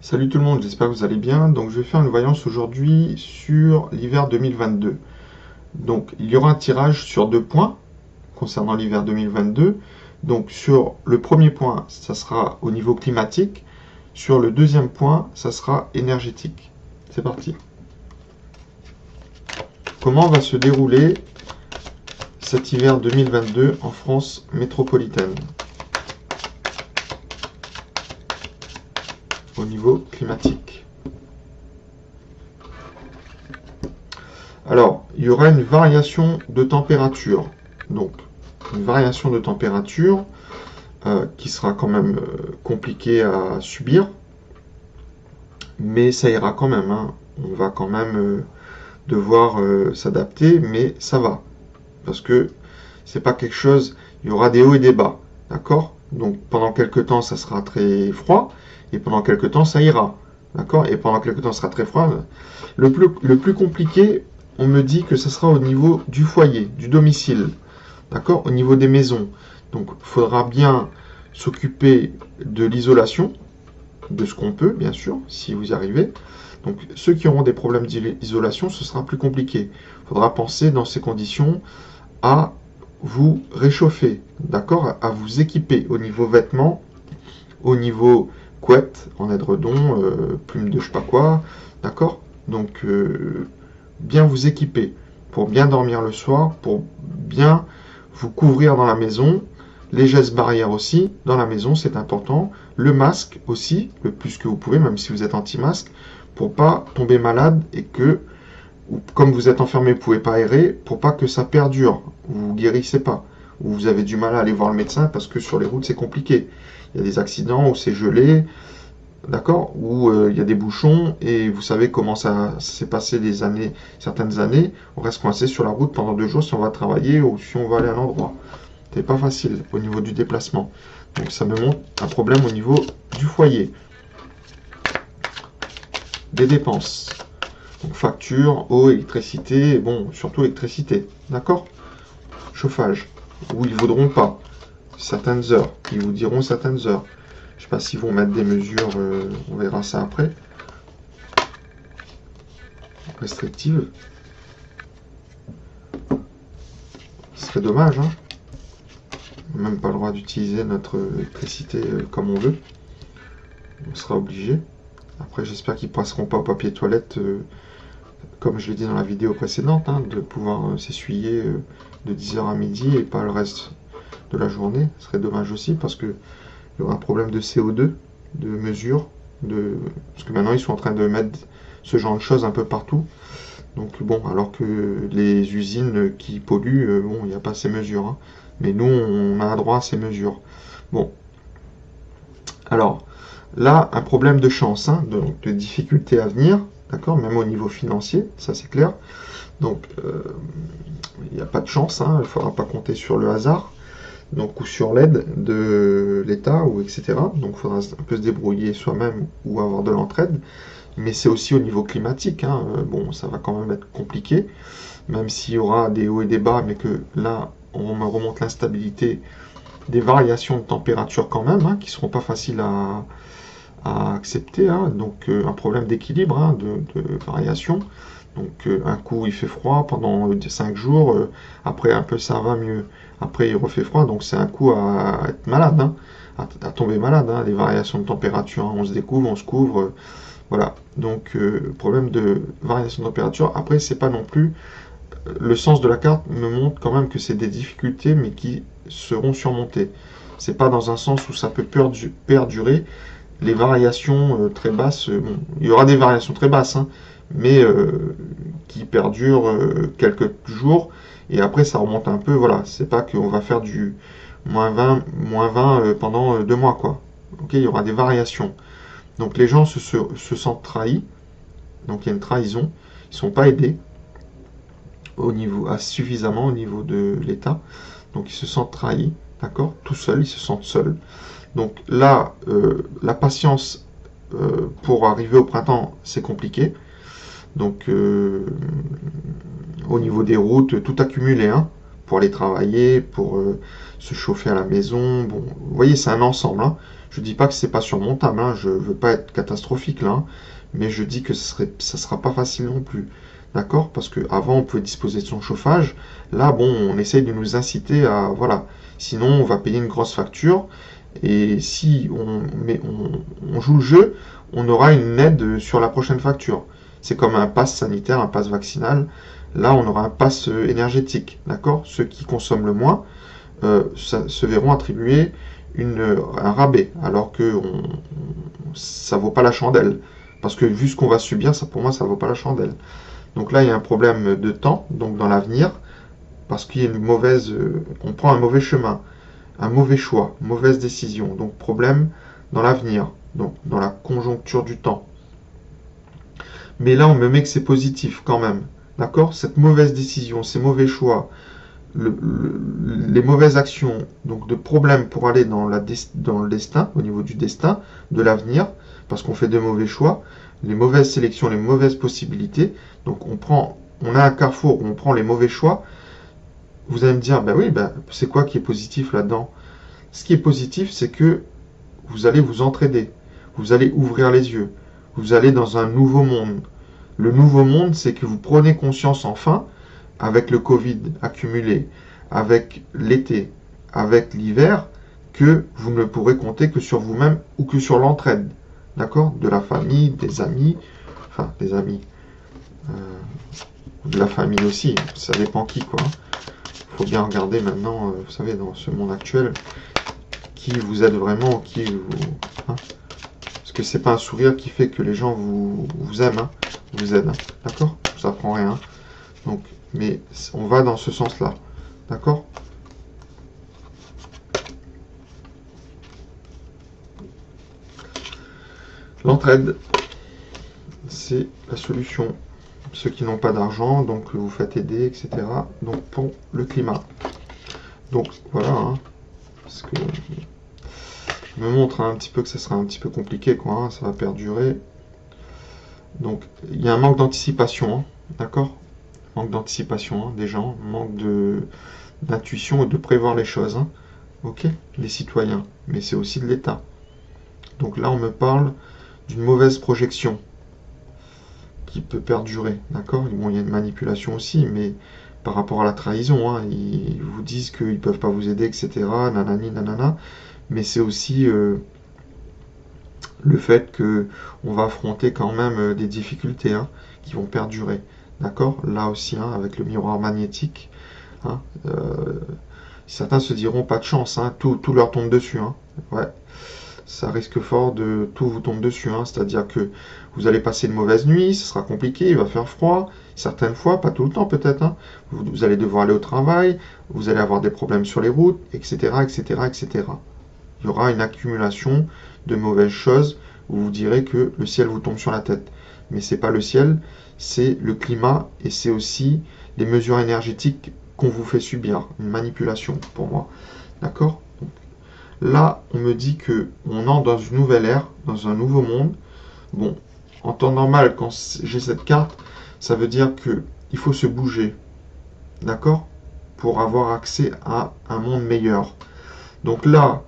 Salut tout le monde, j'espère que vous allez bien. Donc je vais faire une voyance aujourd'hui sur l'hiver 2022. Donc il y aura un tirage sur 2 points concernant l'hiver 2022. Donc sur le premier point, ça sera au niveau climatique. Sur le deuxième point, ça sera énergétique. C'est parti. Comment va se dérouler cet hiver 2022 en France métropolitaine au niveau climatique? Alors, il y aura une variation de température. Donc, une variation de température qui sera quand même compliquée à subir. Mais ça ira quand même, hein. On va quand même devoir s'adapter, mais ça va. Parce que c'est pas quelque chose, il y aura des hauts et des bas. D'accord? Donc, pendant quelques temps, ça sera très froid. Et pendant quelques temps, ça ira. D'accord? Et pendant quelques temps, ça sera très froid. Le plus compliqué, on me dit que ce sera au niveau du foyer, du domicile, d'accord, au niveau des maisons. Donc, il faudra bien s'occuper de l'isolation, de ce qu'on peut, bien sûr, si vous y arrivez. Donc, ceux qui auront des problèmes d'isolation, ce sera plus compliqué. Il faudra penser, dans ces conditions, à vous réchauffer, d'accord, à vous équiper au niveau vêtements, au niveau couette, en édredon, plume de je sais pas quoi, d'accord. Donc, bien vous équiper pour bien dormir le soir, pour bien vous couvrir dans la maison. Les gestes barrières aussi, dans la maison, c'est important. Le masque aussi, le plus que vous pouvez, même si vous êtes anti-masque, pour pas tomber malade et que, comme vous êtes enfermé, vous ne pouvez pas aérer, pour pas que ça perdure, vous guérissez pas, ou vous avez du mal à aller voir le médecin parce que sur les routes c'est compliqué. Il y a des accidents où c'est gelé, d'accord, où il y a des bouchons et vous savez comment ça s'est passé certaines années, on reste coincé sur la route pendant 2 jours si on va travailler ou si on va aller à un endroit. C'est pas facile au niveau du déplacement. Donc ça me montre un problème au niveau du foyer. Des dépenses. Donc facture, eau, électricité, bon, surtout électricité, d'accord? Chauffage, où ils ne voudront pas. Certaines heures, ils vous diront certaines heures. Je ne sais pas s'ils vont mettre des mesures, on verra ça après. Restrictives. Ce serait dommage, hein. On n'a même pas le droit d'utiliser notre électricité comme on veut. On sera obligé. Après, j'espère qu'ils ne passeront pas au papier toilette, comme je l'ai dit dans la vidéo précédente, hein, de pouvoir s'essuyer de 10h à midi et pas le reste de la journée. Ce serait dommage aussi parce que il y aura un problème de CO2, de mesure, parce que maintenant ils sont en train de mettre ce genre de choses un peu partout. Donc bon, alors que les usines qui polluent, bon, il n'y a pas ces mesures, hein. Mais nous, on a un droit à ces mesures. Bon. Alors, là, un problème de chance, hein, de difficultés à venir, d'accord, même au niveau financier, ça c'est clair. Donc, il n'y a pas de chance, hein, il ne faudra pas compter sur le hasard, donc, ou sur l'aide de l'État, ou etc. Donc, il faudra un peu se débrouiller soi-même ou avoir de l'entraide. Mais c'est aussi au niveau climatique, hein, bon, ça va quand même être compliqué, même s'il y aura des hauts et des bas, mais que là, on me remonte l'instabilité, des variations de température quand même, hein, qui ne seront pas faciles à accepter, hein. Donc un problème d'équilibre, hein, de variation. Donc un coup il fait froid pendant 5 jours, après un peu ça va mieux, après il refait froid, donc c'est un coup à être malade, hein, à tomber malade, hein, les variations de température, hein, on se découvre, on se couvre, voilà. Donc problème de variation de température. Après c'est pas non plus, le sens de la carte me montre quand même que c'est des difficultés mais qui seront surmontées. C'est pas dans un sens où ça peut perdurer. Les variations très basses, bon, il y aura des variations très basses, hein, mais qui perdurent quelques jours, et après ça remonte un peu, voilà, c'est pas qu'on va faire du -20 pendant 2 mois, quoi. Ok, il y aura des variations. Donc les gens se sentent trahis, donc il y a une trahison, ils ne sont pas aidés suffisamment au niveau de l'État, donc ils se sentent trahis, d'accord, tout seuls, ils se sentent seuls. Donc là, la patience pour arriver au printemps, c'est compliqué. Donc au niveau des routes, tout accumulé, hein, pour aller travailler, pour se chauffer à la maison. Bon, vous voyez, c'est un ensemble, hein. Je dis pas que c'est pas surmontable, hein. Je veux pas être catastrophique là, hein. Mais je dis que ça sera pas facile non plus. D'accord? Parce qu'avant, on pouvait disposer de son chauffage. Là, bon, on essaye de nous inciter à... Voilà. Sinon, on va payer une grosse facture. Et si on joue le jeu, on aura une aide sur la prochaine facture. C'est comme un pass sanitaire, un pass vaccinal. Là, on aura un pass énergétique. D'accord? Ceux qui consomment le moins se verront attribuer un rabais. Alors que ça vaut pas la chandelle. Parce que vu ce qu'on va subir, ça, pour moi, ça vaut pas la chandelle. Donc là, il y a un problème de temps, donc dans l'avenir, parce qu'il y a une mauvaise, on prend un mauvais chemin, un mauvais choix, mauvaise décision. Donc problème dans l'avenir, donc dans la conjoncture du temps. Mais là, on me met que c'est positif quand même, d'accord? Cette mauvaise décision, ces mauvais choix, les mauvaises actions, donc de problèmes pour aller dans le destin, au niveau du destin, de l'avenir, parce qu'on fait de mauvais choix, les mauvaises sélections, les mauvaises possibilités. Donc on a un carrefour où on prend les mauvais choix. Vous allez me dire, ben oui, ben, c'est quoi qui est positif là-dedans? Ce qui est positif, c'est que vous allez vous entraider, vous allez ouvrir les yeux, vous allez dans un nouveau monde. Le nouveau monde, c'est que vous prenez conscience enfin, avec le Covid accumulé, avec l'été, avec l'hiver, que vous ne pourrez compter que sur vous-même ou que sur l'entraide. D'accord? De la famille, des amis, enfin des amis, de la famille aussi, ça dépend qui quoi. Faut bien regarder maintenant, vous savez, dans ce monde actuel, qui vous aide vraiment, qui vous... Hein, parce que c'est pas un sourire qui fait que les gens vous aiment, hein, vous aident, hein, d'accord? Ça prend rien. Donc, mais on va dans ce sens-là, d'accord? L'entraide, c'est la solution. Ceux qui n'ont pas d'argent, donc vous faites aider, etc. Donc pour le climat. Donc voilà, hein, parce que je me montre un petit peu que ça sera un petit peu compliqué, quoi, hein, ça va perdurer. Donc il y a un manque d'anticipation, hein, d'accord? Manque d'anticipation hein, des gens, manque d'intuition et de prévoir les choses, hein, ok? Les citoyens, mais c'est aussi de l'État. Donc là on me parle d'une mauvaise projection qui peut perdurer, d'accord? Bon, il y a une manipulation aussi, mais par rapport à la trahison, hein, ils vous disent qu'ils ne peuvent pas vous aider, etc., nanani, nanana, mais c'est aussi le fait qu'on va affronter quand même des difficultés hein, qui vont perdurer, d'accord? Là aussi, hein, avec le miroir magnétique, hein, certains se diront pas de chance, hein, tout leur tombe dessus, hein, ouais. Ça risque fort de tout vous tombe dessus, hein, c'est-à-dire que vous allez passer une mauvaise nuit, ce sera compliqué, il va faire froid, certaines fois, pas tout le temps peut-être, hein, vous allez devoir aller au travail, vous allez avoir des problèmes sur les routes, etc., etc., etc. Il y aura une accumulation de mauvaises choses, où vous direz que le ciel vous tombe sur la tête. Mais c'est pas le ciel, c'est le climat, et c'est aussi les mesures énergétiques qu'on vous fait subir, une manipulation pour moi, d'accord? Là, on me dit que on entre dans une nouvelle ère, dans un nouveau monde. Bon, en temps normal, quand j'ai cette carte, ça veut dire que il faut se bouger, d'accord, pour avoir accès à un monde meilleur. Donc là,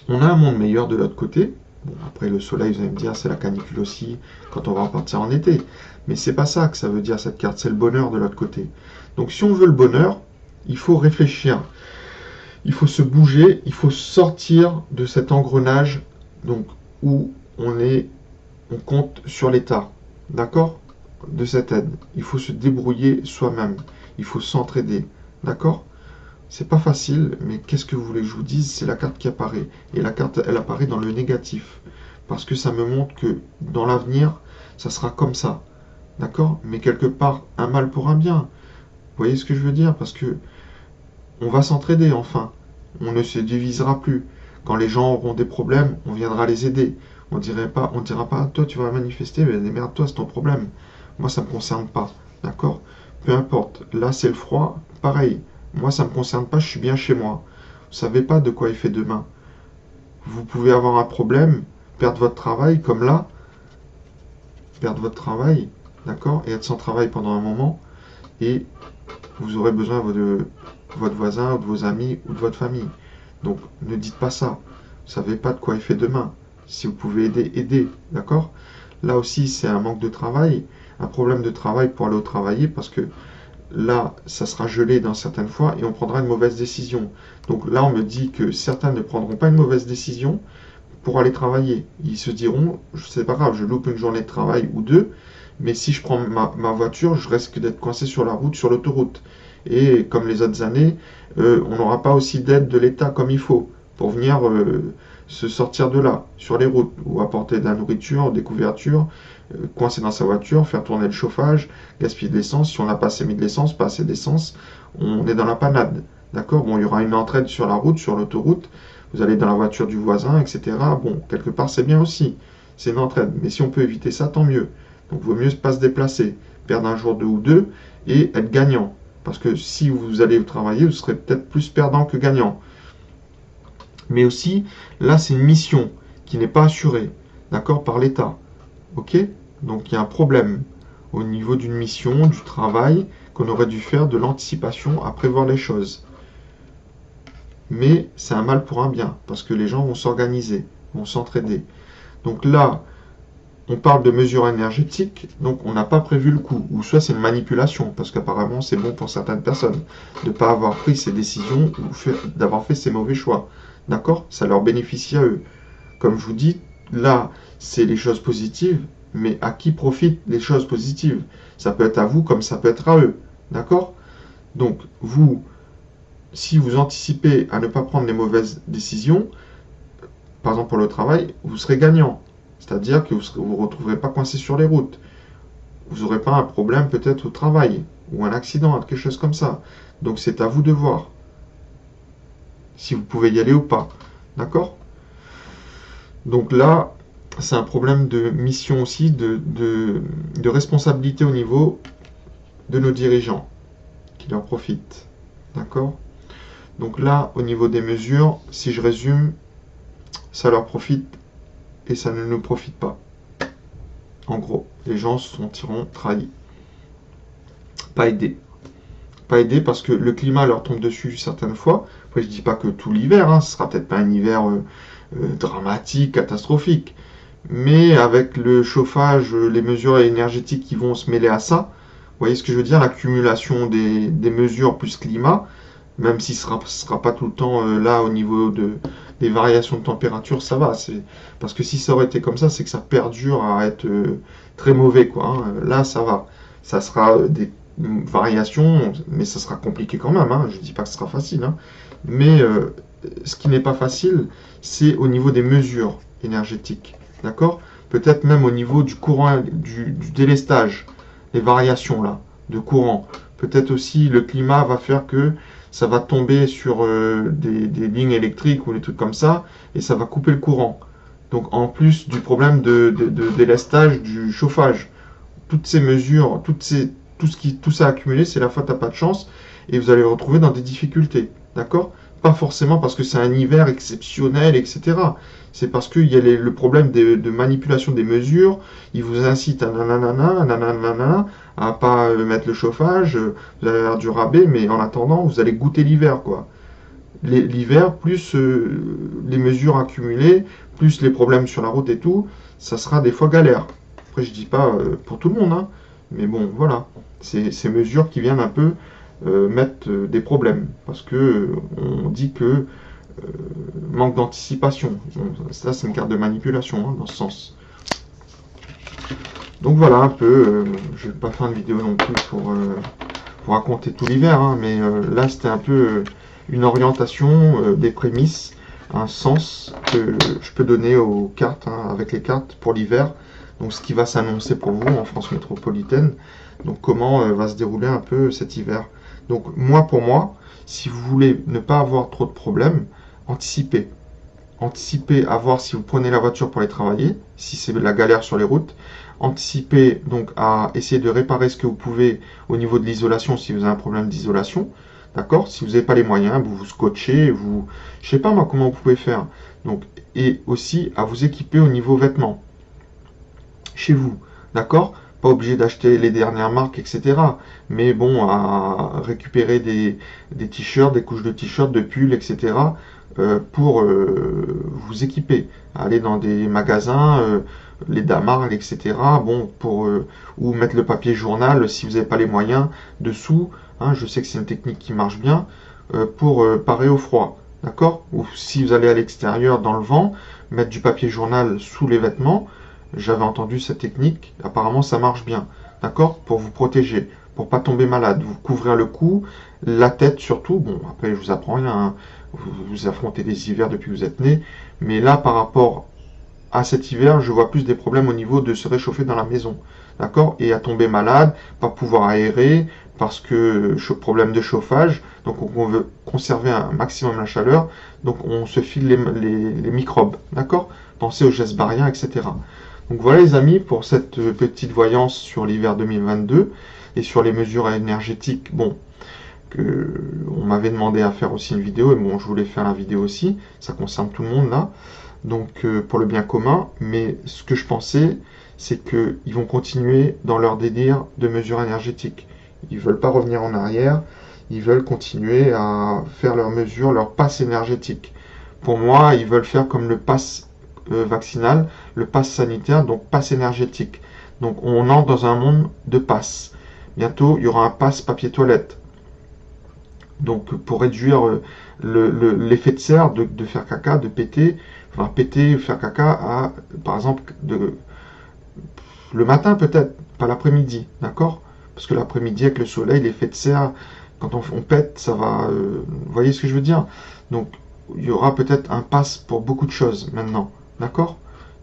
on a un monde meilleur de l'autre côté. Bon, après le soleil, vous allez me dire, c'est la canicule aussi quand on va repartir en été. Mais c'est pas ça que ça veut dire cette carte, c'est le bonheur de l'autre côté. Donc si on veut le bonheur, il faut réfléchir. Il faut se bouger, il faut sortir de cet engrenage donc, où on compte sur l'État, d'accord? De cette aide. Il faut se débrouiller soi-même, il faut s'entraider, d'accord? C'est pas facile, mais qu'est-ce que vous voulez que je vous dise? C'est la carte qui apparaît. Et la carte, elle apparaît dans le négatif. Parce que ça me montre que dans l'avenir, ça sera comme ça, d'accord? Mais quelque part, un mal pour un bien. Vous voyez ce que je veux dire? Parce que on va s'entraider enfin. On ne se divisera plus. Quand les gens auront des problèmes, on viendra les aider. On dira pas, toi tu vas manifester, mais démerde-toi, c'est ton problème. Moi ça me concerne pas, d'accord? Peu importe. Là c'est le froid, pareil. Moi ça me concerne pas, je suis bien chez moi. Vous savez pas de quoi il fait demain. Vous pouvez avoir un problème, perdre votre travail, comme là, perdre votre travail, d'accord? Et être sans travail pendant un moment, et vous aurez besoin de votre voisin, ou de vos amis, ou de votre famille. Donc, ne dites pas ça. Vous ne savez pas de quoi il fait demain. Si vous pouvez aider, aidez, d'accord? Là aussi, c'est un manque de travail, un problème de travail pour aller au travail, parce que là, ça sera gelé dans certaines fois, et on prendra une mauvaise décision. Donc là, on me dit que certains ne prendront pas une mauvaise décision pour aller travailler. Ils se diront, c'est pas grave, je loupe une journée de travail ou deux, mais si je prends ma voiture, je risque d'être coincé sur la route, sur l'autoroute. Et comme les autres années, on n'aura pas aussi d'aide de l'État comme il faut pour venir se sortir de là, sur les routes, ou apporter de la nourriture, des couvertures, coincer dans sa voiture, faire tourner le chauffage, gaspiller de l'essence. Si on n'a pas assez mis de l'essence, pas assez d'essence, on est dans la panade. D'accord? Bon, il y aura une entraide sur la route, sur l'autoroute, vous allez dans la voiture du voisin, etc. Bon, quelque part, c'est bien aussi. C'est une entraide. Mais si on peut éviter ça, tant mieux. Donc, il vaut mieux pas se déplacer, perdre un jour ou deux, et être gagnant. Parce que si vous allez travailler, vous serez peut-être plus perdant que gagnant. Mais aussi, là, c'est une mission qui n'est pas assurée, d'accord, par l'État. Ok? Donc, il y a un problème au niveau d'une mission, du travail, qu'on aurait dû faire de l'anticipation à prévoir les choses. Mais c'est un mal pour un bien, parce que les gens vont s'organiser, vont s'entraider. Donc là, on parle de mesures énergétiques, donc on n'a pas prévu le coup. Ou soit c'est une manipulation, parce qu'apparemment c'est bon pour certaines personnes de ne pas avoir pris ces décisions ou d'avoir fait ces mauvais choix. D'accord? Ça leur bénéficie à eux. Comme je vous dis, là, c'est les choses positives, mais à qui profitent les choses positives? Ça peut être à vous comme ça peut être à eux. D'accord? Donc, vous, si vous anticipez à ne pas prendre les mauvaises décisions, par exemple pour le travail, vous serez gagnant. C'est-à-dire que vous ne vous retrouverez pas coincé sur les routes. Vous n'aurez pas un problème peut-être au travail, ou un accident, quelque chose comme ça. Donc c'est à vous de voir si vous pouvez y aller ou pas. D'accord? Donc là, c'est un problème de mission aussi, de responsabilité au niveau de nos dirigeants, qui leur profitent. D'accord? Donc là, au niveau des mesures, si je résume, ça leur profite et ça ne nous profite pas. En gros, les gens se sentiront trahis. Pas aidés. Pas aidés parce que le climat leur tombe dessus certaines fois. Après, je ne dis pas que tout l'hiver, hein, ce sera peut-être pas un hiver dramatique, catastrophique. Mais avec le chauffage, les mesures énergétiques qui vont se mêler à ça, vous voyez ce que je veux dire? L'accumulation des mesures plus climat, même si ce ne sera pas tout le temps là au niveau des variations de température, ça va. Parce que si ça aurait été comme ça, c'est que ça perdure à être très mauvais, quoi. Hein. Là, ça va. Ça sera des variations, mais ça sera compliqué quand même. Hein. Je ne dis pas que ce sera facile. Hein. Mais ce qui n'est pas facile, c'est au niveau des mesures énergétiques. D'accord? Peut-être même au niveau du courant, du délestage, les variations là, de courant. Peut-être aussi le climat va faire que ça va tomber sur des lignes électriques ou des trucs comme ça, et ça va couper le courant. Donc en plus du problème de délestage du chauffage, toutes ces mesures, tout ça accumulé, c'est la faute à pas de chance, et vous allez vous retrouver dans des difficultés. D'accord? Pas forcément parce que c'est un hiver exceptionnel, etc. C'est parce qu'il y a le problème de manipulation des mesures. Ils vous incitent à nanana, à pas mettre le chauffage. Vous allez avoir du rabais, mais en attendant, vous allez goûter l'hiver, quoi. L'hiver, plus les mesures accumulées, plus les problèmes sur la route et tout, ça sera des fois galère. Après, je dis pas pour tout le monde, hein, mais bon, voilà. C'est ces mesures qui viennent un peu mettre des problèmes, parce que on dit que manque d'anticipation. Ça, c'est une carte de manipulation, hein, dans ce sens. Donc voilà, un peu, je vais pas faire une vidéo non plus pour raconter tout l'hiver, hein, mais là, c'était un peu une orientation, des prémices, un sens que je peux donner aux cartes, hein, avec les cartes pour l'hiver. Donc ce qui va s'annoncer pour vous en France métropolitaine. Donc comment va se dérouler un peu cet hiver. Donc pour moi, si vous voulez ne pas avoir trop de problèmes, anticipez. Anticipez à voir si vous prenez la voiture pour aller travailler, si c'est la galère sur les routes. Anticipez donc à essayer de réparer ce que vous pouvez au niveau de l'isolation si vous avez un problème d'isolation. D'accord? Si vous n'avez pas les moyens, vous vous scotchez, je sais pas moi comment vous pouvez faire. Donc, et aussi à vous équiper au niveau vêtements chez vous. D'accord? pas obligé d'acheter les dernières marques, etc. Mais bon, à récupérer des t-shirts, des couches de t-shirts, de pulls, etc. Pour vous équiper. Aller dans des magasins, les Damar, etc. Bon, ou mettre le papier journal si vous n'avez pas les moyens dessous. Hein, je sais que c'est une technique qui marche bien pour parer au froid. D'accord? Ou si vous allez à l'extérieur dans le vent, mettre du papier journal sous les vêtements. J'avais entendu cette technique, apparemment ça marche bien. D'accord? Pour vous protéger, pour pas tomber malade, vous couvrir le cou, la tête surtout. Bon, après je vous apprends rien, hein. Vous affrontez des hivers depuis que vous êtes né, mais là par rapport à cet hiver, je vois plus des problèmes au niveau de se réchauffer dans la maison. D'accord? Et à tomber malade, pas pouvoir aérer, parce que problème de chauffage, donc on veut conserver un maximum la chaleur, donc on se file les microbes. D'accord? Pensez aux gestes barrières, etc. Donc voilà les amis pour cette petite voyance sur l'hiver 2022 et sur les mesures énergétiques. Bon, on m'avait demandé à faire aussi une vidéo et bon, je voulais faire la vidéo aussi. Ça concerne tout le monde là. Donc pour le bien commun. Mais ce que je pensais, c'est qu'ils vont continuer dans leur délire de mesures énergétiques. Ils veulent pas revenir en arrière. Ils veulent continuer à faire leurs mesures, leur pass énergétique. Pour moi, ils veulent faire comme le pass vaccinal, le pass sanitaire, donc pass énergétique. Donc on entre dans un monde de pass. Bientôt, il y aura un pass papier toilette. Donc pour réduire l'effet de serre de faire caca, de péter, enfin péter, faire caca, à, par exemple, le matin peut-être, pas l'après-midi, d'accord? Parce que l'après-midi avec le soleil, l'effet de serre, quand on pète, ça va... vous voyez ce que je veux dire? Donc il y aura peut-être un pass pour beaucoup de choses maintenant. D'accord?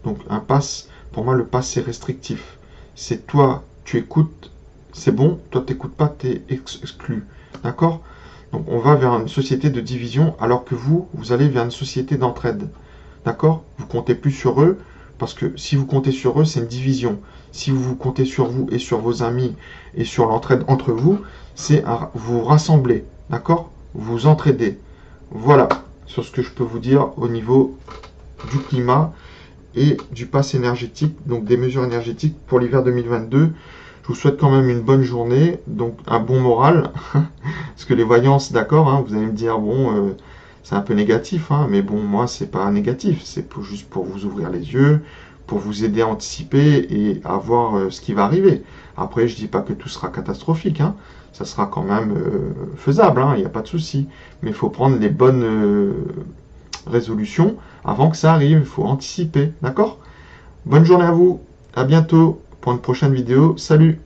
Donc un pass, pour moi le pass c'est restrictif. C'est toi, tu écoutes, c'est bon, toi t'écoutes pas, t'es exclu. D'accord? Donc on va vers une société de division alors que vous allez vers une société d'entraide. D'accord? Vous comptez plus sur eux, parce que si vous comptez sur eux, c'est une division. Si vous comptez sur vous et sur vos amis et sur l'entraide entre vous, c'est vous rassembler. D'accord? Vous entraidez. Voilà sur ce que je peux vous dire au niveau du climat et du pass énergétique, donc des mesures énergétiques pour l'hiver 2022. Je vous souhaite quand même une bonne journée, donc un bon moral, parce que les voyances, d'accord, hein, vous allez me dire, bon, c'est un peu négatif, hein, mais bon, moi, c'est pas négatif, c'est juste pour vous ouvrir les yeux, pour vous aider à anticiper et à voir ce qui va arriver. Après, je dis pas que tout sera catastrophique, hein, ça sera quand même faisable, il n'y a pas de souci, mais il faut prendre les bonnes résolutions avant que ça arrive, il faut anticiper, d'accord? Bonne journée à vous, à bientôt pour une prochaine vidéo, salut!